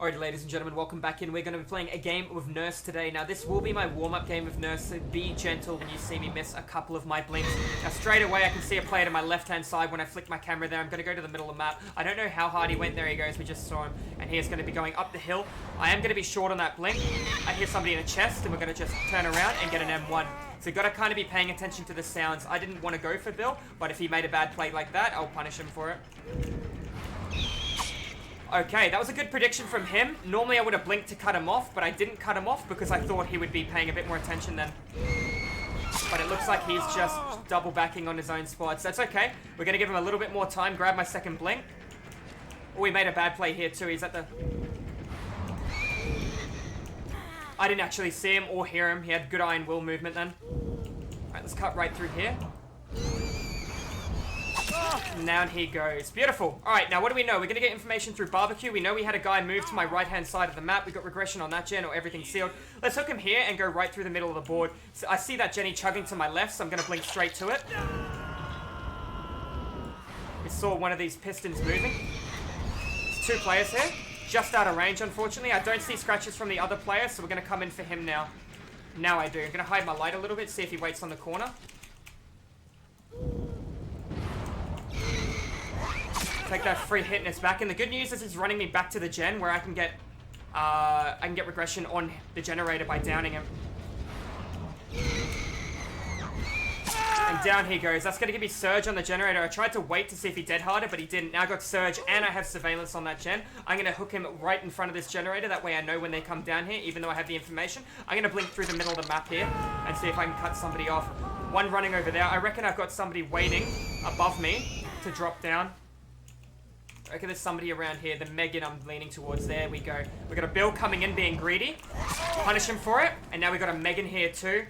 Alright, ladies and gentlemen, welcome back in. We're going to be playing a game of Nurse today. Now, this will be my warm-up game of Nurse, so be gentle when you see me miss a couple of my blinks. Now, straight away, I can see a player to my left-hand side when I flick my camera there. I'm going to go to the middle of the map. I don't know how hard he went. There he goes. We just saw him. And he is going to be going up the hill. I am going to be short on that blink. I hear somebody in the chest, and we're going to just turn around and get an M1. So you've got to kind of be paying attention to the sounds. I didn't want to go for Bill, but if he made a bad play like that, I'll punish him for it. Okay, that was a good prediction from him. Normally I would have blinked to cut him off, but I didn't cut him off because I thought he would be paying a bit more attention then. But it looks like he's just double backing on his own spot, so that's okay. We're going to give him a little bit more time, grab my second blink. Oh, we made a bad play here too. He's at the... I didn't actually see him or hear him. He had good eye and will movement then. Alright, let's cut right through here. And down he goes. Beautiful. Alright, now what do we know? We're going to get information through barbecue. We know we had a guy move to my right-hand side of the map. We got regression on that gen or everything sealed. Let's hook him here and go right through the middle of the board. So I see that Jenny chugging to my left, so I'm going to blink straight to it. We saw one of these pistons moving. There's two players here. Just out of range, unfortunately. I don't see scratches from the other player, so we're going to come in for him now. Now I do. I'm going to hide my light a little bit, see if he waits on the corner. Take that free hit and it's back. And the good news is it's running me back to the gen where I can get regression on the generator by downing him. And down he goes. That's going to give me surge on the generator. I tried to wait to see if he dead harded, but he didn't. Now I got surge and I have surveillance on that gen. I'm going to hook him right in front of this generator. That way I know when they come down here, even though I have the information. I'm going to blink through the middle of the map here and see if I can cut somebody off. One running over there. I reckon I've got somebody waiting above me to drop down. I reckon there's somebody around here. The Megan I'm leaning towards. There we go. We got a Bill coming in being greedy. Punish him for it. And now we got a Megan here too.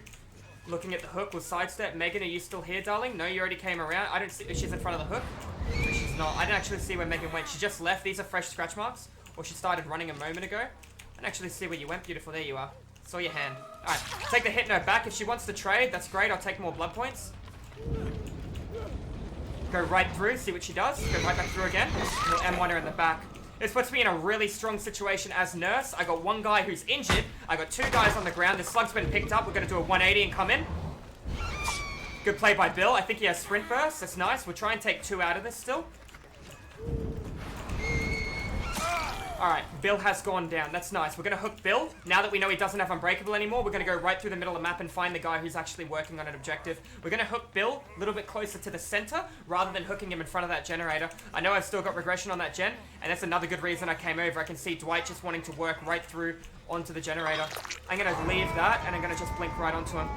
Looking at the hook. We'll sidestep. Megan, are you still here, darling? No, you already came around. I don't see... She's in front of the hook. No, she's not. I didn't actually see where Megan went. She just left. These are fresh scratch marks. Or she started running a moment ago. I didn't actually see where you went. Beautiful. There you are. Saw your hand. Alright. Take the hit note back. If she wants to trade, that's great. I'll take more blood points. Go right through, see what she does. Go right back through again. Little M1 her in the back. This puts me in a really strong situation as Nurse. I got one guy who's injured. I got two guys on the ground. The slug's been picked up. We're going to do a 180 and come in. Good play by Bill. I think he has sprint burst. That's nice. We'll try and take two out of this still. Alright, Bill has gone down. That's nice. We're going to hook Bill. Now that we know he doesn't have Unbreakable anymore, we're going to go right through the middle of the map and find the guy who's actually working on an objective. We're going to hook Bill a little bit closer to the center rather than hooking him in front of that generator. I know I've still got regression on that gen, and that's another good reason I came over. I can see Dwight just wanting to work right through onto the generator. I'm going to leave that, and I'm going to just blink right onto him.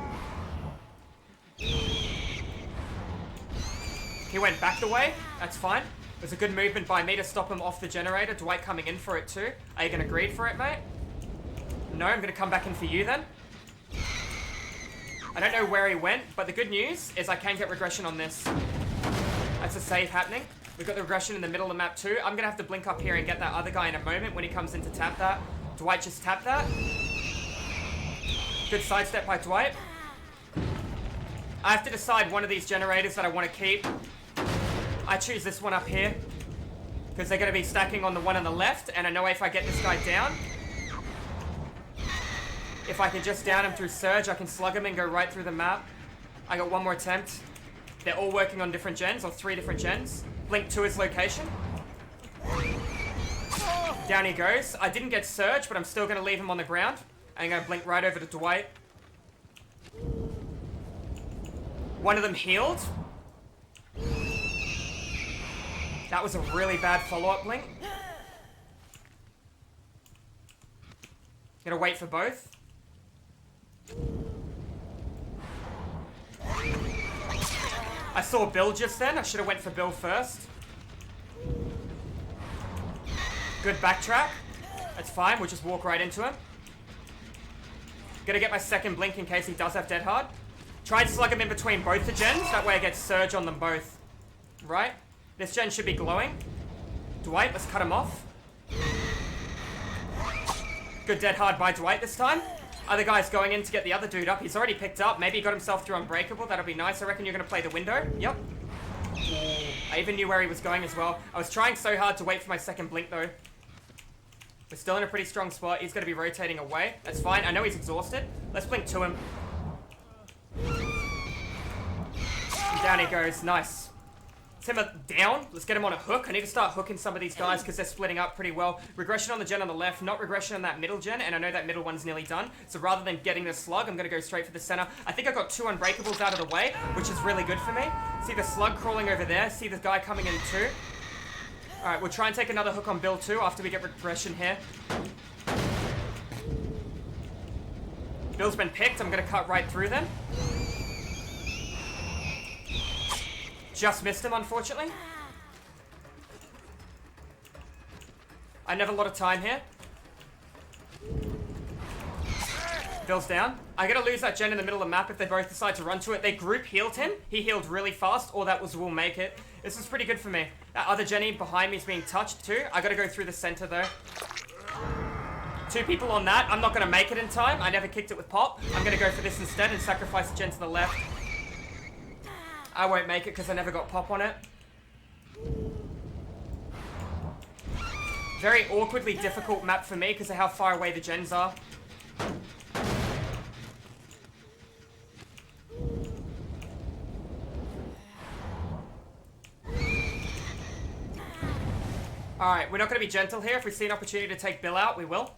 He went back the way. That's fine. It was a good movement by me to stop him off the generator. Dwight coming in for it too. Are you going to greed for it, mate? No, I'm going to come back in for you then. I don't know where he went, but the good news is I can get regression on this. That's a save happening. We've got the regression in the middle of the map too. I'm going to have to blink up here and get that other guy in a moment when he comes in to tap that. Dwight just tapped that. Good sidestep by Dwight. I have to decide one of these generators that I want to keep. I choose this one up here because they're going to be stacking on the one on the left, and I know if I get this guy down, if I can just down him through surge, I can slug him and go right through the map. I got one more attempt. They're all working on different gens, or 3 different gens. Blink to his location. Down he goes. I didn't get surge, but I'm still going to leave him on the ground. I'm going to blink right over to Dwight. One of them healed. That was a really bad follow-up blink. Gonna wait for both. I saw Bill just then. I should have went for Bill first. Good backtrack. That's fine. We'll just walk right into him. Gonna get my second blink in case he does have dead hard. Try and slug him in between both the gens. That way I get surge on them both. Right? This gen should be glowing. Dwight, let's cut him off. Good dead hard by Dwight this time. Other guy's going in to get the other dude up. He's already picked up. Maybe he got himself through Unbreakable. That'll be nice. I reckon you're going to play the window. Yep. I even knew where he was going as well. I was trying so hard to wait for my second blink though. We're still in a pretty strong spot. He's going to be rotating away. That's fine. I know he's exhausted. Let's blink to him. And down he goes. Nice. Timber down. Let's get him on a hook. I need to start hooking some of these guys because they're splitting up pretty well. Regression on the gen on the left, not regression on that middle gen, and I know that middle one's nearly done. So rather than getting the slug, I'm going to go straight for the center. I think I got 2 unbreakables out of the way, which is really good for me. See the slug crawling over there. See the guy coming in too. Alright, we'll try and take another hook on Bill too after we get regression here. Bill's been picked. I'm going to cut right through them. Just missed him, unfortunately. I have a lot of time here. Bill's down. I'm going to lose that gen in the middle of the map if they both decide to run to it. They group healed him. He healed really fast. All that was will make it. This is pretty good for me. That other Jenny behind me is being touched too. I got to go through the center though. 2 people on that. I'm not going to make it in time. I never kicked it with pop. I'm going to go for this instead and sacrifice the gen to the left. I won't make it because I never got pop on it. Very awkwardly difficult map for me because of how far away the gens are. Alright, we're not going to be gentle here. If we see an opportunity to take Bill out, we will.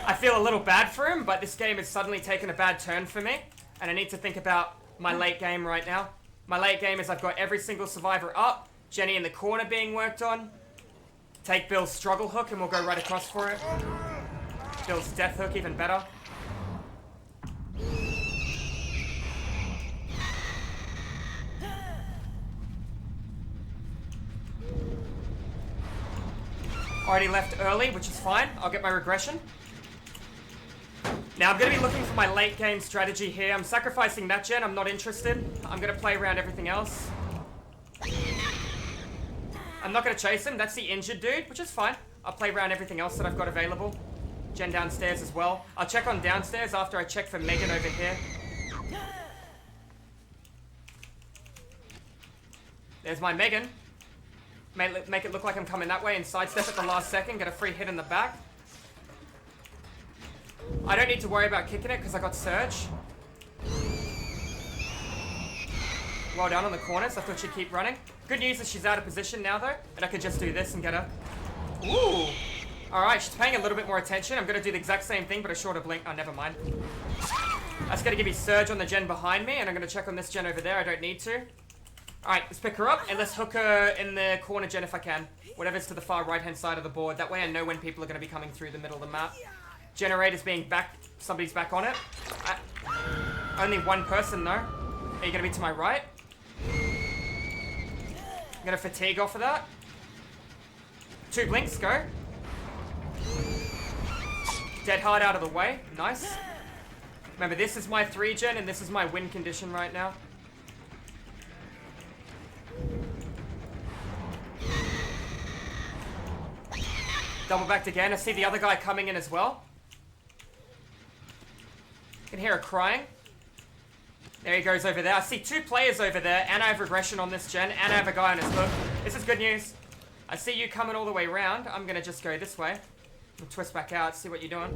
I feel a little bad for him, but this game has suddenly taken a bad turn for me. And I need to think about my late game right now. My late game is I've got every single survivor up. Jenny in the corner being worked on. Take Bill's struggle hook and we'll go right across for it. Bill's death hook, even better. Already left early, which is fine. I'll get my regression. Now I'm going to be looking for my late game strategy here. I'm sacrificing that gen. I'm not interested. I'm going to play around everything else. I'm not going to chase him. That's the injured dude, which is fine. I'll play around everything else that I've got available. Gen downstairs as well. I'll check on downstairs after I check for Megan over here. There's my Megan. Make it look like I'm coming that way and sidestep at the last second. Get a free hit in the back. I don't need to worry about kicking it because I got Surge. Well done on the corners. I thought she'd keep running. Good news is she's out of position now though, and I can just do this and get her. Ooh. Alright, she's paying a little bit more attention. I'm going to do the exact same thing, but a shorter blink. Oh, never mind. That's going to give me Surge on the gen behind me, and I'm going to check on this gen over there. I don't need to. Alright, let's pick her up, and let's hook her in the corner gen if I can. Whatever's to the far right-hand side of the board. That way I know when people are going to be coming through the middle of the map. Generator's being back. Somebody's back on it. Only one person, though. Are you going to be to my right? I'm going to fatigue off of that. 2 blinks, go. Dead hard out of the way. Nice. Remember, this is my 3 gen, and this is my win condition right now. Double backed again. I see the other guy coming in as well. Can hear her crying. There he goes over there. I see 2 players over there, and I have regression on this gen, and I have a guy on his hook. This is good news. I see you coming all the way around. I'm going to just go this way. We'll twist back out, see what you're doing.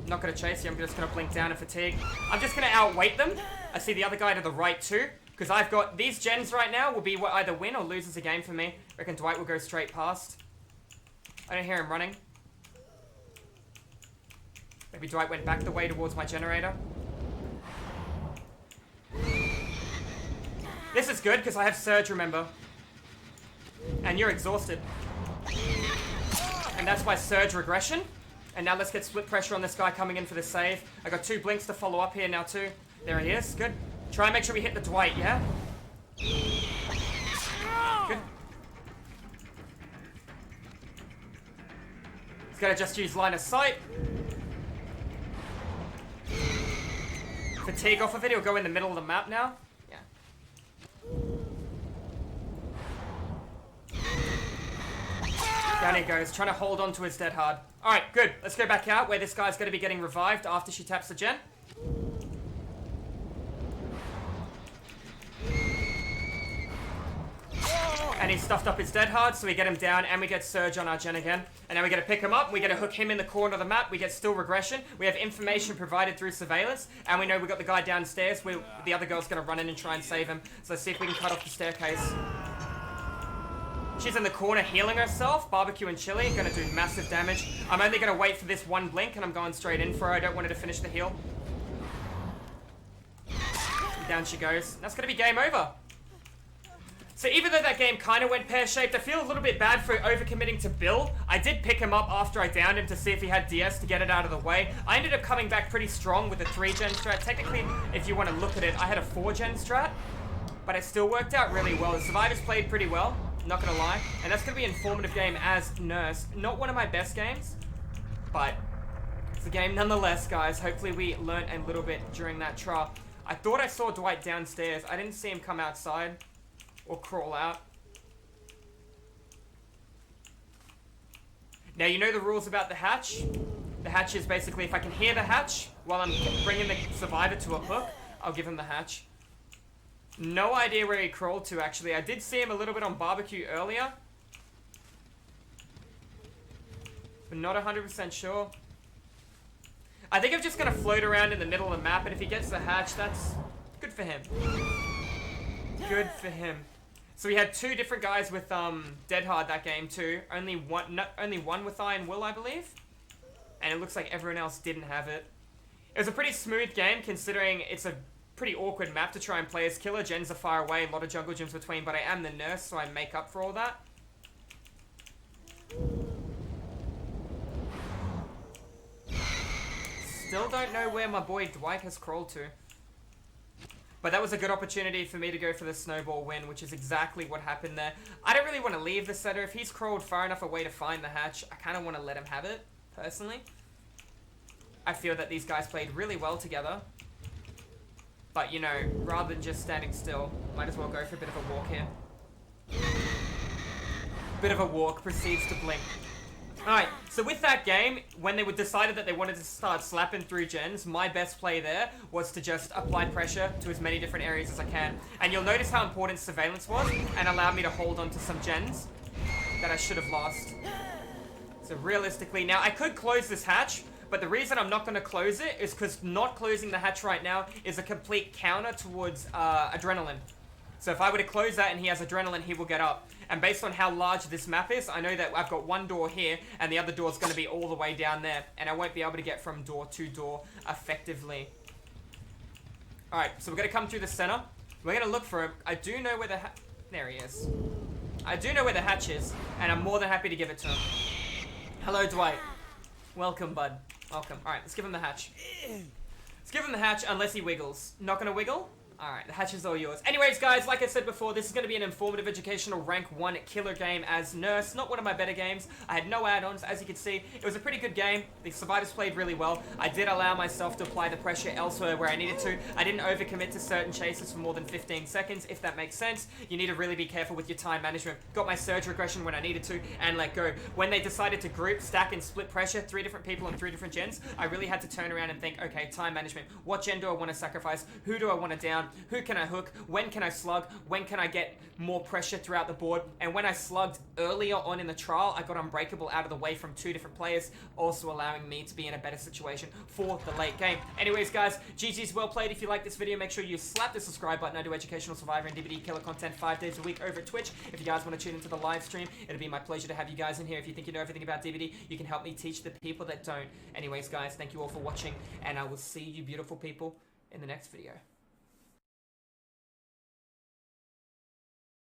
I'm not going to chase you. I'm just going to blink down and fatigue. I'm just going to outweight them. I see the other guy to the right too, because I've got these gens right now will be what either win or loses a game for me. I reckon Dwight will go straight past. I don't hear him running. Maybe Dwight went back the way towards my generator. This is good because I have Surge, remember. And you're exhausted. And that's my Surge regression. And now let's get split pressure on this guy coming in for the save. I got 2 blinks to follow up here now too. There he is. Good. Try and make sure we hit the Dwight, yeah? Good. He's gonna just use line of sight. Fatigue off of it. He'll go in the middle of the map now. Yeah. Down he goes, trying to hold on to his dead hard. Alright, good. Let's go back out where this guy's going to be getting revived after she taps the gen. And he stuffed up his dead hard, so we get him down and we get Surge on our gen again. And now we gotta pick him up, we gotta hook him in the corner of the map, we get still regression, we have information provided through surveillance, and we know we got the guy downstairs, the other girl's gonna run in and try and save him. So let's see if we can cut off the staircase. She's in the corner healing herself, barbecue and chili, gonna do massive damage. I'm only gonna wait for this one blink and I'm going straight in for her, I don't want her to finish the heal. Down she goes. That's gonna be game over. So even though that game kind of went pear-shaped, I feel a little bit bad for overcommitting to Bill. I did pick him up after I downed him to see if he had DS to get it out of the way. I ended up coming back pretty strong with a 3-gen strat. Technically, if you want to look at it, I had a 4-gen strat, but it still worked out really well. The survivors played pretty well, not gonna lie. And that's gonna be an informative game as Nurse. Not one of my best games, but it's a game nonetheless, guys. Hopefully we learned a little bit during that trial. I thought I saw Dwight downstairs. I didn't see him come outside or crawl out. Now, you know the rules about the hatch. The hatch is basically if I can hear the hatch while I'm bringing the survivor to a hook, I'll give him the hatch. No idea where he crawled to, actually. I did see him a little bit on barbecue earlier, but not 100% sure. I think I'm just going to float around in the middle of the map, and if he gets the hatch, that's good for him. Good for him. So we had 2 different guys with Dead Hard that game too. Only one with Iron Will, I believe. And it looks like everyone else didn't have it. It was a pretty smooth game considering it's a pretty awkward map to try and play as killer. Gens are far away, a lot of jungle gyms between, but I am the nurse, so I make up for all that. Still don't know where my boy Dwight has crawled to. But that was a good opportunity for me to go for the snowball win, which is exactly what happened there. I don't really want to leave the setter. If he's crawled far enough away to find the hatch, I kind of want to let him have it, personally. I feel that these guys played really well together. But, you know, rather than just standing still, might as well go for a bit of a walk here. Bit of a walk, proceeds to blink. Alright, so with that game, when they decided that they wanted to start slapping through gens, my best play there was to just apply pressure to as many different areas as I can. And you'll notice how important surveillance was, and allowed me to hold on to some gens that I should have lost. So realistically, now I could close this hatch, but the reason I'm not going to close it is because not closing the hatch right now is a complete counter towards adrenaline. So if I were to close that and he has adrenaline, he will get up. And based on how large this map is, I know that I've got one door here, and the other door is going to be all the way down there. And I won't be able to get from door to door effectively. Alright, so we're going to come through the center. We're going to look for him. I do know where the there he is. I do know where the hatch is, and I'm more than happy to give it to him. Hello, Dwight. Welcome, bud. Welcome. Alright, let's give him the hatch. Let's give him the hatch unless he wiggles. Not going to wiggle? Alright, the hatch is all yours. Anyways, guys, like I said before, this is going to be an informative, educational, rank 1 killer game as Nurse. Not one of my better games. I had no add-ons, as you can see. It was a pretty good game. The survivors played really well. I did allow myself to apply the pressure elsewhere where I needed to. I didn't overcommit to certain chases for more than 15 seconds, if that makes sense. You need to really be careful with your time management. Got my surge regression when I needed to, and let go. When they decided to group, stack, and split pressure, 3 different people on 3 different gens, I really had to turn around and think, okay, time management. What gen do I want to sacrifice? Who do I want to down? Who can I hook? When can I slug? When can I get more pressure throughout the board? And when I slugged earlier on in the trial, I got Unbreakable out of the way from 2 different players, also allowing me to be in a better situation for the late game. Anyways, guys, GG's well played. If you like this video, make sure you slap the subscribe button. I do educational survivor and DVD killer content 5 days a week over at Twitch. If you guys want to tune into the live stream, it'll be my pleasure to have you guys in here. If you think you know everything about DVD, you can help me teach the people that don't. Anyways, guys, thank you all for watching, and I will see you beautiful people in the next video.